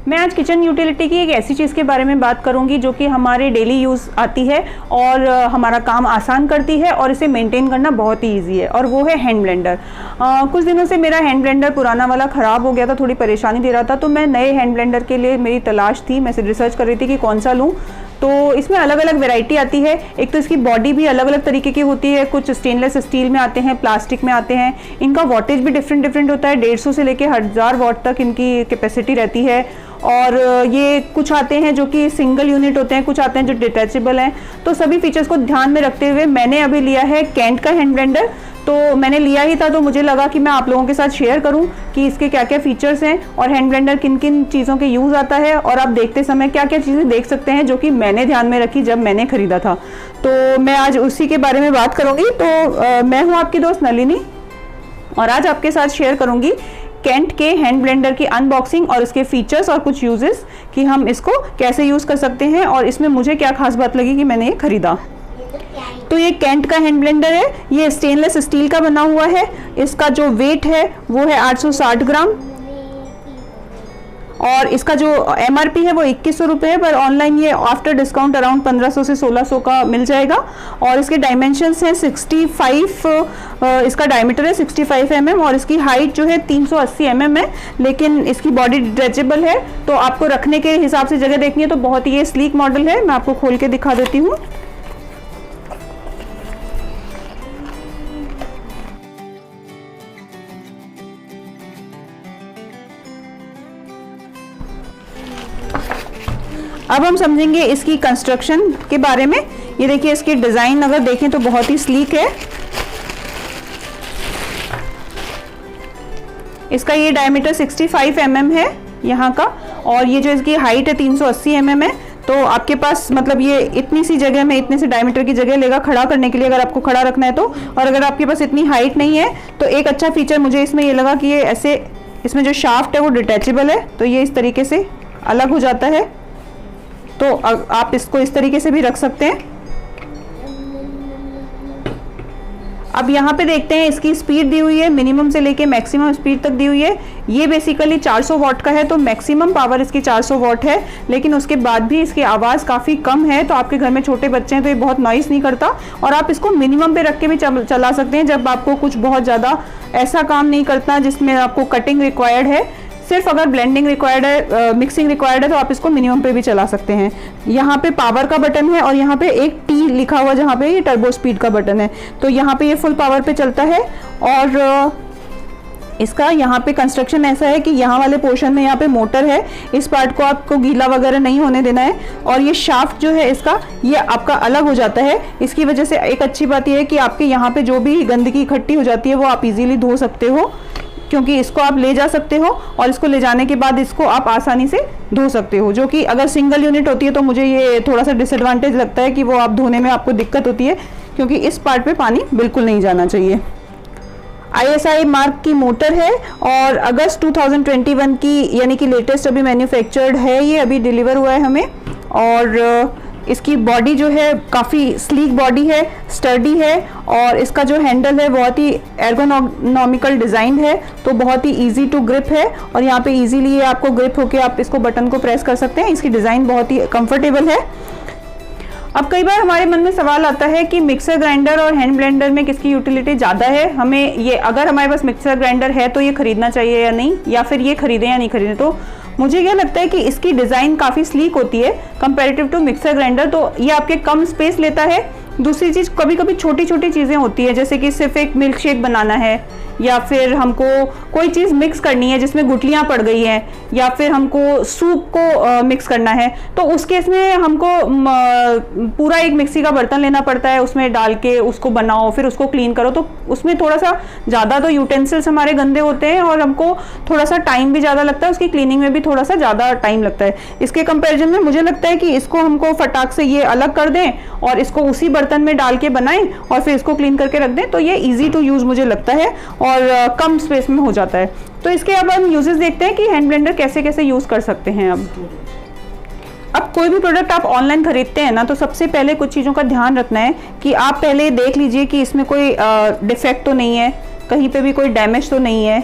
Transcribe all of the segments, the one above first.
मैं आज kitchen utility की एक ऐसी चीज़ के बारे में बात करूंगी जो कि हमारे डेली यूज़ आती है और हमारा काम आसान करती है और इसे मेंटेन करना बहुत ही इजी है, और वो है हैंड ब्लेंडर। कुछ दिनों से मेरा हैंड ब्लेंडर पुराना वाला ख़राब हो गया था, थोड़ी परेशानी दे रहा था, तो मैं नए हैंड ब्लेंडर के लिए मेरी तलाश थी, मैं रिसर्च कर रही थी कि कौन सा लूँ। तो इसमें अलग अलग वैरायटी आती है। एक तो इसकी बॉडी भी अलग अलग तरीके की होती है, कुछ स्टेनलेस स्टील में आते हैं, प्लास्टिक में आते हैं। इनका वॉटेज भी डिफरेंट होता है, 150 से लेके 1000 वॉट तक इनकी कैपेसिटी रहती है। और ये कुछ आते हैं जो कि सिंगल यूनिट होते हैं, कुछ आते हैं जो डिटैचेबल हैं। तो सभी फीचर्स को ध्यान में रखते हुए मैंने अभी लिया है कैंट का हैंड ब्लेंडर। तो मैंने लिया ही था, तो मुझे लगा कि मैं आप लोगों के साथ शेयर करूं कि इसके क्या क्या फीचर्स हैं और हैंड ब्लेंडर किन किन चीज़ों के यूज़ आता है, और आप देखते समय क्या क्या चीज़ें देख सकते हैं जो कि मैंने ध्यान में रखी जब मैंने ख़रीदा था। तो मैं आज उसी के बारे में बात करूँगी। तो मैं हूँ आपकी दोस्त नलिनी, और आज आपके साथ शेयर करूँगी कैंट के हैंड ब्लेंडर की अनबॉक्सिंग और इसके फीचर्स और कुछ यूजेस कि हम इसको कैसे यूज़ कर सकते हैं और इसमें मुझे क्या खास बात लगी कि मैंने ये ख़रीदा। तो ये कैंट का हैंड ब्लेंडर है, ये स्टेनलेस स्टील का बना हुआ है। इसका जो वेट है वो है 860 ग्राम, और इसका जो MRP है वो 2100 रुपये है, पर ऑनलाइन ये आफ्टर डिस्काउंट अराउंड 1500 से 1600 का मिल जाएगा। और इसके डायमेंशंस हैं 65, इसका डायमीटर है 65 mm, और इसकी हाइट जो है 380 mm है, लेकिन इसकी बॉडी डिटैचेबल है। तो आपको रखने के हिसाब से जगह देखनी है तो बहुत ही ये स्लीक मॉडल है। मैं आपको खोल के दिखा देती हूँ। अब हम समझेंगे इसकी कंस्ट्रक्शन के बारे में। ये देखिए, इसकी डिज़ाइन अगर देखें तो बहुत ही स्लीक है। इसका ये डायमीटर 65 mm है यहाँ का, और ये जो इसकी हाइट है 380 mm है। तो आपके पास मतलब ये इतनी सी जगह में, इतने से डायमीटर की जगह लेगा खड़ा करने के लिए, अगर आपको खड़ा रखना है तो। और अगर आपके पास इतनी हाइट नहीं है तो एक अच्छा फीचर मुझे इसमें ये लगा कि ये ऐसे, इसमें जो शाफ्ट है वो डिटैचेबल है, तो ये इस तरीके से अलग हो जाता है। तो आप इसको इस तरीके से भी रख सकते हैं। अब यहाँ पे देखते हैं इसकी स्पीड दी हुई है, मिनिमम से लेके मैक्सिमम स्पीड तक दी हुई है। ये बेसिकली 400 वॉट का है, तो मैक्सिमम पावर इसकी 400 वॉट है, लेकिन उसके बाद भी इसकी आवाज़ काफ़ी कम है। तो आपके घर में छोटे बच्चे हैं तो ये बहुत नॉइस नहीं करता, और आप इसको मिनिमम पे रख के भी चला सकते हैं जब आपको कुछ बहुत ज़्यादा ऐसा काम नहीं करना जिसमें आपको कटिंग रिक्वायर्ड है। सिर्फ अगर ब्लेंडिंग रिक्वायर्ड है, मिक्सिंग रिक्वायर्ड है, तो आप इसको मिनिमम पे भी चला सकते हैं। यहाँ पे पावर का बटन है, और यहाँ पे एक T लिखा हुआ जहाँ पे ये टर्बो स्पीड का बटन है, तो यहाँ पे ये फुल पावर पे चलता है। और इसका यहाँ पे कंस्ट्रक्शन ऐसा है कि यहाँ वाले पोर्शन में यहाँ पे मोटर है, इस पार्ट को आपको गीला वगैरह नहीं होने देना है। और ये शाफ्ट जो है इसका, ये आपका अलग हो जाता है। इसकी वजह से एक अच्छी बात यह है कि आपके यहाँ पे जो भी गंदगी इकट्ठी हो जाती है वो आप इजीली धो सकते हो, क्योंकि इसको आप ले जा सकते हो और इसको ले जाने के बाद इसको आप आसानी से धो सकते हो। जो कि अगर सिंगल यूनिट होती है तो मुझे ये थोड़ा सा डिसएडवांटेज लगता है कि वो आप धोने में आपको दिक्कत होती है, क्योंकि इस पार्ट पे पानी बिल्कुल नहीं जाना चाहिए। ISI मार्क की मोटर है, और अगस्त 2021 की, यानी कि लेटेस्ट अभी मैन्युफैक्चर्ड है, ये अभी डिलीवर हुआ है हमें। और इसकी बॉडी जो है काफ़ी स्लीक बॉडी है, स्टर्डी है, और इसका जो हैंडल है बहुत ही एर्गोनॉमिकल डिज़ाइन है, तो बहुत ही इजी टू ग्रिप है। और यहाँ पे इजीली ये आपको ग्रिप होके आप इसको बटन को प्रेस कर सकते हैं। इसकी डिज़ाइन बहुत ही कंफर्टेबल है। अब कई बार हमारे मन में सवाल आता है कि मिक्सर ग्राइंडर और हैंड ब्लेंडर में किसकी यूटिलिटी ज़्यादा है, हमें ये, अगर हमारे पास मिक्सर ग्राइंडर है तो ये खरीदना चाहिए या नहीं, या फिर ये खरीदें या नहीं खरीदें। तो मुझे क्या लगता है कि इसकी डिज़ाइन काफ़ी स्लीक होती है कंपैरेटिव टू मिक्सर ग्राइंडर, तो ये आपके कम स्पेस लेता है। दूसरी चीज़, कभी कभी छोटी छोटी चीज़ें होती है, जैसे कि सिर्फ एक मिल्क शेक बनाना है, या फिर हमको कोई चीज़ मिक्स करनी है जिसमें गुठलियाँ पड़ गई हैं, या फिर हमको सूप को मिक्स करना है, तो उस केस में हमको पूरा एक मिक्सी का बर्तन लेना पड़ता है, उसमें डाल के उसको बनाओ, फिर उसको क्लीन करो। तो उसमें थोड़ा सा ज़्यादा तो यूटेंसिल्स हमारे गंदे होते हैं, और हमको थोड़ा सा टाइम भी ज़्यादा लगता है, उसकी क्लीनिंग में भी थोड़ा सा ज़्यादा टाइम लगता है। इसके कंपेरिजन में मुझे लगता है कि इसको हमको फटाक से ये अलग कर दें और इसको उसी बर्तन में डाल के बनाएं और फिर इसको क्लीन करके रख दें, तो ये ईजी टू यूज़ मुझे लगता है और कम स्पेस में हो जाता है। तो इसके अब हम यूजेस देखते हैं कि हैंड ब्लेंडर कैसे कैसे यूज़ कर सकते हैं। अब कोई भी प्रोडक्ट आप ऑनलाइन खरीदते हैं ना, तो सबसे पहले कुछ चीज़ों का ध्यान रखना है कि आप पहले देख लीजिए कि इसमें कोई डिफेक्ट तो नहीं है, कहीं पे भी कोई डैमेज तो नहीं है,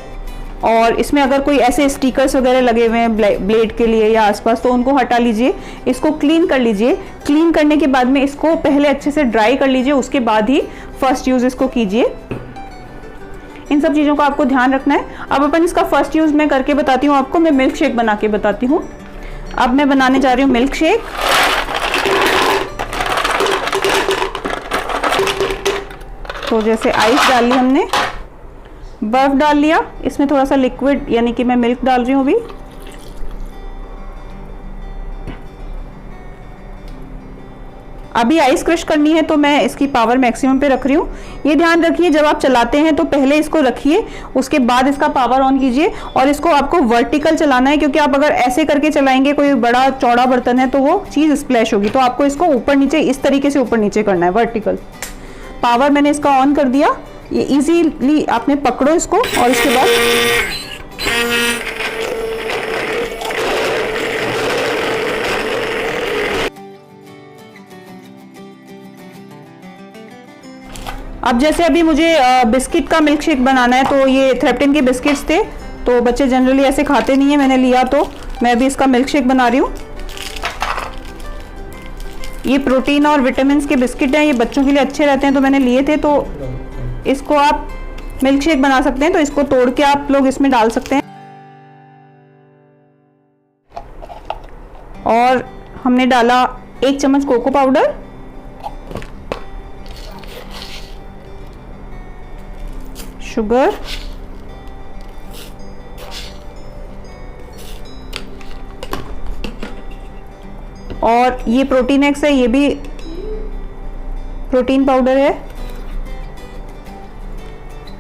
और इसमें अगर कोई ऐसे स्टिकर्स वगैरह लगे हुए हैं ब्लेड के लिए या आसपास, तो उनको हटा लीजिए। इसको क्लीन कर लीजिए। क्लीन करने के बाद में इसको पहले अच्छे से ड्राई कर लीजिए, उसके बाद ही फर्स्ट यूज़ इसको कीजिए। इन सब चीज़ों का आपको ध्यान रखना है। अब अपन इसका फर्स्ट यूज़ मैं करके बताती हूँ आपको। मैं मिल्क शेक बना के बताती हूँ। अब मैं बनाने जा रही हूँ मिल्क शेक। तो जैसे आइस डाल ली हमने, बर्फ डाल लिया, इसमें थोड़ा सा लिक्विड यानी कि मैं मिल्क डाल रही हूँ अभी। अभी आइस क्रश करनी है तो मैं इसकी पावर मैक्सिमम पे रख रही हूँ। ये ध्यान रखिए जब आप चलाते हैं तो पहले इसको रखिए, उसके बाद इसका पावर ऑन कीजिए। और इसको आपको वर्टिकल चलाना है, क्योंकि आप अगर ऐसे करके चलाएंगे, कोई बड़ा चौड़ा बर्तन है, तो वो चीज़ स्प्लैश होगी। तो आपको इसको ऊपर नीचे इस तरीके से ऊपर नीचे करना है, वर्टिकल। पावर मैंने इसका ऑन कर दिया। ये इजीली आपने पकड़ो इसको और इसके बाद अब जैसे अभी मुझे बिस्किट का मिल्क शेक बनाना है, तो ये थ्रेप्टिन के बिस्किट्स थे, तो बच्चे जनरली ऐसे खाते नहीं है, मैंने लिया तो मैं अभी इसका मिल्क शेक बना रही हूँ। ये प्रोटीन और विटामिन के बिस्किट हैं, ये बच्चों के लिए अच्छे रहते हैं, तो मैंने लिए थे। तो इसको आप मिल्क शेक बना सकते हैं, तो इसको तोड़ के आप लोग इसमें डाल सकते हैं। और हमने डाला 1 चम्मच कोको पाउडर, शुगर, और ये प्रोटीन एक्स है, ये भी प्रोटीन पाउडर है,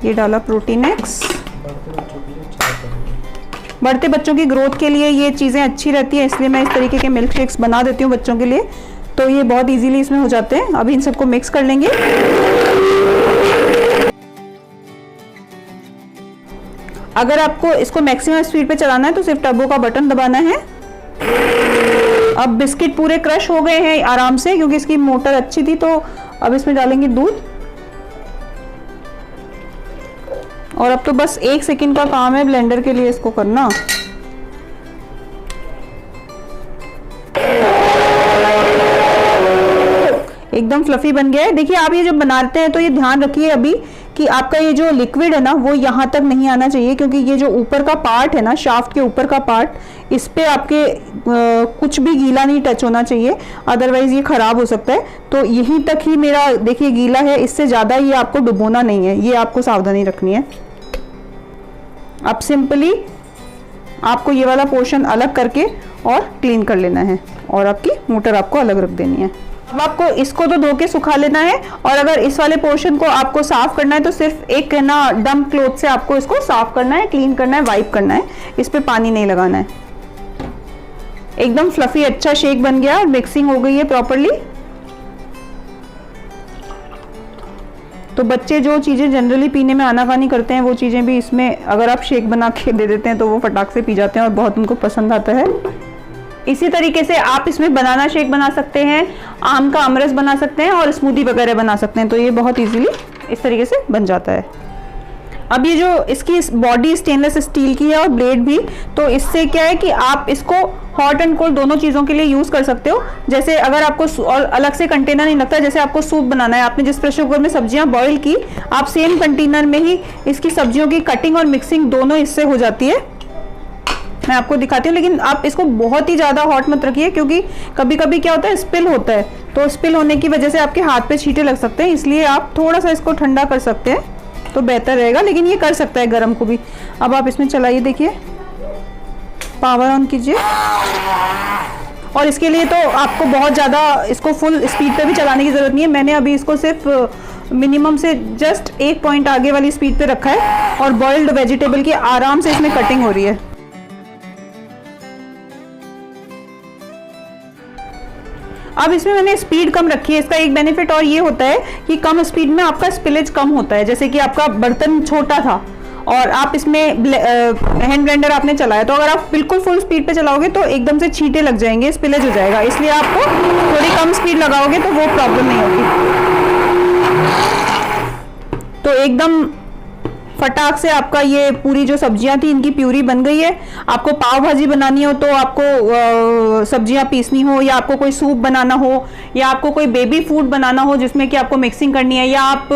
ये डाला प्रोटीन एक्स। बढ़ते बच्चों की ग्रोथ के लिए ये चीज़ें अच्छी रहती है, इसलिए मैं इस तरीके के मिल्क शेक्स बना देती हूँ बच्चों के लिए, तो ये बहुत इजीली इसमें हो जाते हैं। अभी इन सबको मिक्स कर लेंगे। अगर आपको इसको मैक्सिमम स्पीड पे चलाना है तो सिर्फ टर्बो का बटन दबाना है। अब बिस्किट पूरे क्रश हो गए हैं आराम से, क्योंकि इसकी मोटर अच्छी थी। तो अब इसमें डालेंगे दूध, और अब तो बस 1 सेकंड का काम है ब्लेंडर के लिए इसको करना। एकदम फ्लफी बन गया है। देखिए आप ये जब बनाते हैं तो ये ध्यान रखिए अभी कि आपका ये जो लिक्विड है ना, वो यहाँ तक नहीं आना चाहिए, क्योंकि ये जो ऊपर का पार्ट है ना, शाफ्ट के ऊपर का पार्ट, इस पे आपके कुछ भी गीला नहीं टच होना चाहिए, अदरवाइज ये खराब हो सकता है। तो यहीं तक ही मेरा देखिए गीला है, इससे ज़्यादा ये आपको डुबोना नहीं है, ये आपको सावधानी रखनी है। अब सिंपली आपको ये वाला पोर्शन अलग करके और क्लीन कर लेना है, और आपकी मोटर आपको अलग रख देनी है। अब आपको इसको तो धो के सुखा लेना है, और अगर इस वाले पोर्शन को आपको साफ करना है तो सिर्फ एक ना डम्प क्लॉथ से आपको इसको साफ करना है, क्लीन करना है, वाइप करना है, इस पे पानी नहीं लगाना है। एकदम फ्लफी अच्छा शेक बन गया और मिक्सिंग हो गई है प्रॉपरली। तो बच्चे जो चीज़ें जनरली पीने में आनाकानी करते हैं, वो चीज़ें भी इसमें अगर आप शेक बना के दे देते हैं तो वो फटाक से पी जाते हैं और बहुत उनको पसंद आता है। इसी तरीके से आप इसमें बनाना शेक बना सकते हैं, आम का आमरस बना सकते हैं, और स्मूदी वगैरह बना सकते हैं। तो ये बहुत इजीली इस तरीके से बन जाता है। अब ये जो इसकी बॉडी स्टेनलेस स्टील की है और ब्लेड भी, तो इससे क्या है कि आप इसको हॉट एंड कोल्ड दोनों चीज़ों के लिए यूज़ कर सकते हो। जैसे अगर आपको और अलग से कंटेनर नहीं लगता, जैसे आपको सूप बनाना है, आपने जिस प्रेशर कुकर में सब्जियां बॉईल की, आप सेम कंटेनर में ही इसकी सब्जियों की कटिंग और मिक्सिंग दोनों इससे हो जाती है। मैं आपको दिखाती हूँ, लेकिन आप इसको बहुत ही ज़्यादा हॉट मत रखिए, क्योंकि कभी कभी क्या होता है, स्पिल होता है, तो स्पिल होने की वजह से आपके हाथ पे छींटे लग सकते हैं। इसलिए आप थोड़ा सा इसको ठंडा कर सकते हैं तो बेहतर रहेगा, लेकिन ये कर सकता है गर्म को भी। अब आप इसमें चलाइए, देखिए पावर ऑन कीजिए, और इसके लिए तो आपको बहुत ज़्यादा इसको फुल स्पीड पे भी चलाने की ज़रूरत नहीं है। मैंने अभी इसको सिर्फ मिनिमम से जस्ट 1 पॉइंट आगे वाली स्पीड पे रखा है, और बॉइल्ड वेजिटेबल की आराम से इसमें कटिंग हो रही है। अब इसमें मैंने स्पीड कम रखी है। इसका एक बेनिफिट और ये होता है कि कम स्पीड में आपका स्पिलेज कम होता है। जैसे कि आपका बर्तन छोटा था और आप इसमें हैंड ब्लेंडर आपने चलाया, तो अगर आप बिल्कुल फुल स्पीड पे चलाओगे तो एकदम से छींटे लग जाएंगे, स्पिलेज हो जाएगा। इसलिए आपको थोड़ी कम स्पीड लगाओगे तो वो प्रॉब्लम नहीं होगी। तो एकदम फटाक से आपका ये पूरी जो सब्जियां थी इनकी प्यूरी बन गई है। आपको पाव भाजी बनानी हो तो आपको सब्जियां पीसनी हो, या आपको कोई सूप बनाना हो, या आपको कोई बेबी फूड बनाना हो जिसमें कि आपको मिक्सिंग करनी है, या आप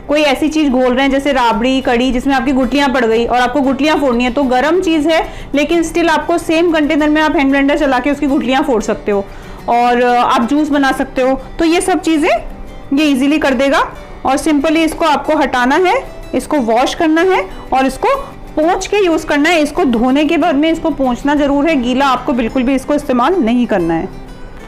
कोई ऐसी चीज घोल रहे हैं जैसे राबड़ी कड़ी जिसमें आपकी गुठलियां पड़ गई और आपको गुठलियां फोड़नी है, तो गर्म चीज है लेकिन स्टिल आपको सेम कंटेनर में आप हैंड ब्लेंडर चला के उसकी गुठलियां फोड़ सकते हो और आप जूस बना सकते हो। तो ये सब चीजें ये इजीली कर देगा। और सिंपली इसको आपको हटाना है, इसको वॉश करना है और इसको पोंछ के यूज करना है। इसको धोने के बाद में इसको पोंछना जरूर है, गीला आपको बिल्कुल भी इसको इस्तेमाल नहीं करना है।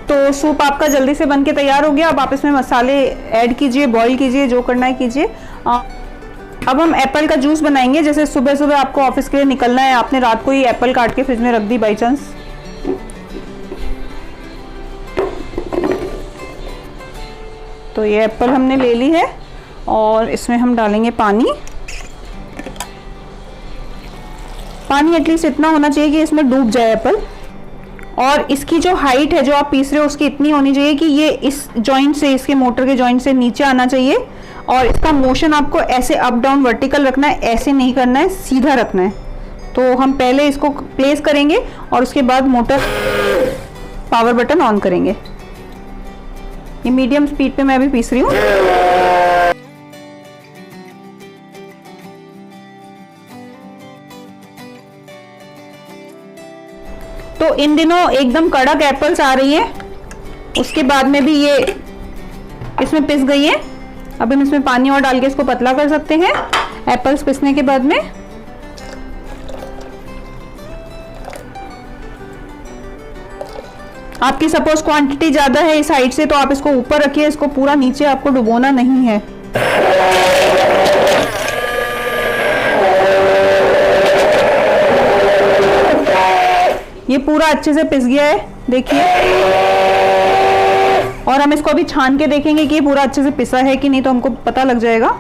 तो सूप आपका जल्दी से बन के तैयार हो गया। अब आप इसमें मसाले ऐड कीजिए, बॉईल कीजिए, जो करना है कीजिए। अब हम एप्पल का जूस बनाएंगे। जैसे सुबह सुबह आपको ऑफिस के लिए निकलना है, आपने रात को ही एप्पल काट के फ्रिज में रख दी बाई चांस, तो ये एप्पल हमने ले ली है और इसमें हम डालेंगे पानी। पानी एटलीस्ट इतना होना चाहिए कि इसमें डूब जाए एप्पल। और इसकी जो हाइट है जो आप पीस रहे हो उसकी इतनी होनी चाहिए कि ये इस जॉइंट से, इसके मोटर के जॉइंट से नीचे आना चाहिए। और इसका मोशन आपको ऐसे अप डाउन वर्टिकल रखना है, ऐसे नहीं करना है, सीधा रखना है। तो हम पहले इसको प्लेस करेंगे और उसके बाद मोटर पावर बटन ऑन करेंगे। ये मीडियम स्पीड पे मैं अभी पीस रही हूँ। तो इन दिनों एकदम कड़क एप्पल्स आ रही हैं, उसके बाद में भी ये इसमें पिस गई है। अब हम इसमें पानी और डाल के इसको पतला कर सकते हैं एप्पल्स पिसने के बाद में। आपकी सपोज क्वांटिटी ज्यादा है इस हाइट से तो आप इसको ऊपर रखिए, इसको पूरा नीचे आपको डुबोना नहीं है। ये पूरा अच्छे से पिस गया है, देखिए। और हम इसको अभी छान के देखेंगे कि ये पूरा अच्छे से पिसा है कि नहीं, तो हमको पता लग जाएगा।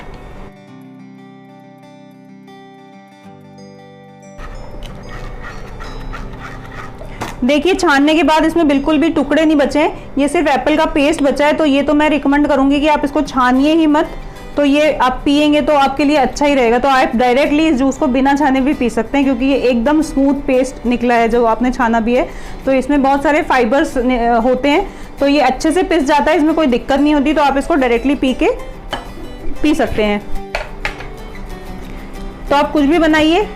देखिए छानने के बाद इसमें बिल्कुल भी टुकड़े नहीं बचे हैं, ये सिर्फ एप्पल का पेस्ट बचा है। तो ये तो मैं रिकमेंड करूंगी कि आप इसको छानिए ही मत, तो ये आप पिएंगे तो आपके लिए अच्छा ही रहेगा। तो आप डायरेक्टली इस जूस को बिना छाने भी पी सकते हैं, क्योंकि ये एकदम स्मूथ पेस्ट निकला है जो आपने छाना भी है। तो इसमें बहुत सारे फाइबर्स होते हैं, तो ये अच्छे से पिस जाता है, इसमें कोई दिक्कत नहीं होती। तो आप इसको डायरेक्टली पी सकते हैं। तो आप कुछ भी बनाइए,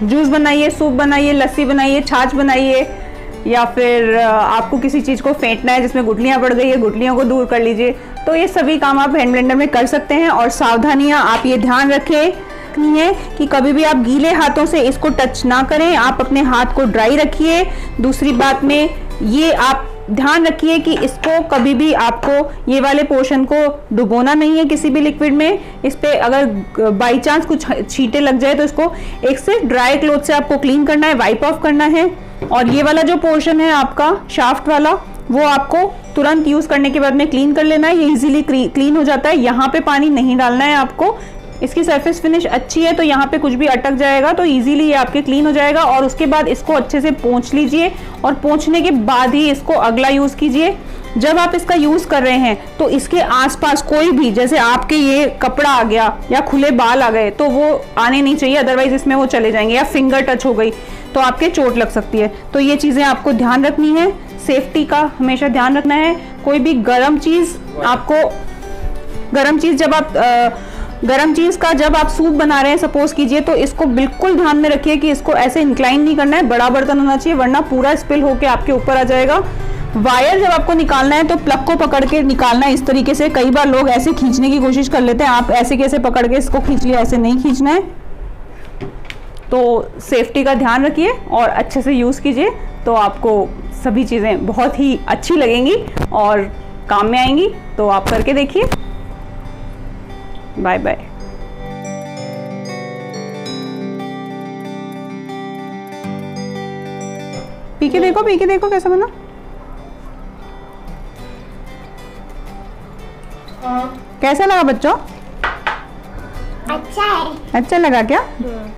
जूस बनाइए, सूप बनाइए, लस्सी बनाइए, छाछ बनाइए, या फिर आपको किसी चीज़ को फेंटना है जिसमें गुठलियाँ पड़ गई है, गुठलियों को दूर कर लीजिए। तो ये सभी काम आप हैंड ब्लेंडर में कर सकते हैं। और सावधानियां आप ये ध्यान रखें कि कभी भी आप गीले हाथों से इसको टच ना करें, आप अपने हाथ को ड्राई रखिए। दूसरी बात में ये आप ध्यान रखिए कि इसको कभी भी आपको ये वाले पोर्शन को डुबोना नहीं है किसी भी लिक्विड में। इस पे अगर बाई चांस कुछ छींटे लग जाए तो इसको एक से ड्राई क्लॉथ से आपको क्लीन करना है, वाइप ऑफ करना है। और ये वाला जो पोर्शन है आपका शाफ्ट वाला, वो आपको तुरंत यूज करने के बाद में क्लीन कर लेना है। ये इजीली क्लीन हो जाता है। यहाँ पे पानी नहीं डालना है आपको। इसकी सरफेस फिनिश अच्छी है तो यहाँ पे कुछ भी अटक जाएगा तो इजीली ये आपके क्लीन हो जाएगा। और उसके बाद इसको अच्छे से पोंछ लीजिए और पोंछने के बाद ही इसको अगला यूज कीजिए। जब आप इसका यूज कर रहे हैं तो इसके आसपास कोई भी, जैसे आपके ये कपड़ा आ गया या खुले बाल आ गए तो वो आने नहीं चाहिए, अदरवाइज इसमें वो चले जाएंगे। या फिंगर टच हो गई तो आपके चोट लग सकती है। तो ये चीजें आपको ध्यान रखनी है, सेफ्टी का हमेशा ध्यान रखना है। कोई भी गर्म चीज जब आप सूप बना रहे हैं सपोज कीजिए, तो इसको बिल्कुल ध्यान में रखिए कि इसको ऐसे इंक्लाइन नहीं करना है, बड़ा बर्तन होना चाहिए, वरना पूरा स्पिल होके आपके ऊपर आ जाएगा। वायर जब आपको निकालना है तो प्लग को पकड़ के निकालना है इस तरीके से। कई बार लोग ऐसे खींचने की कोशिश कर लेते हैं, आप ऐसे कैसे पकड़ के इसको खींचिए, ऐसे नहीं खींचना है। तो सेफ्टी का ध्यान रखिए और अच्छे से यूज कीजिए, तो आपको सभी चीजें बहुत ही अच्छी लगेंगी और काम में आएंगी। तो आप करके देखिए। Bye bye. पी के देखो कैसा बना। कैसा लगा बच्चों? अच्छा है। अच्छा लगा क्या?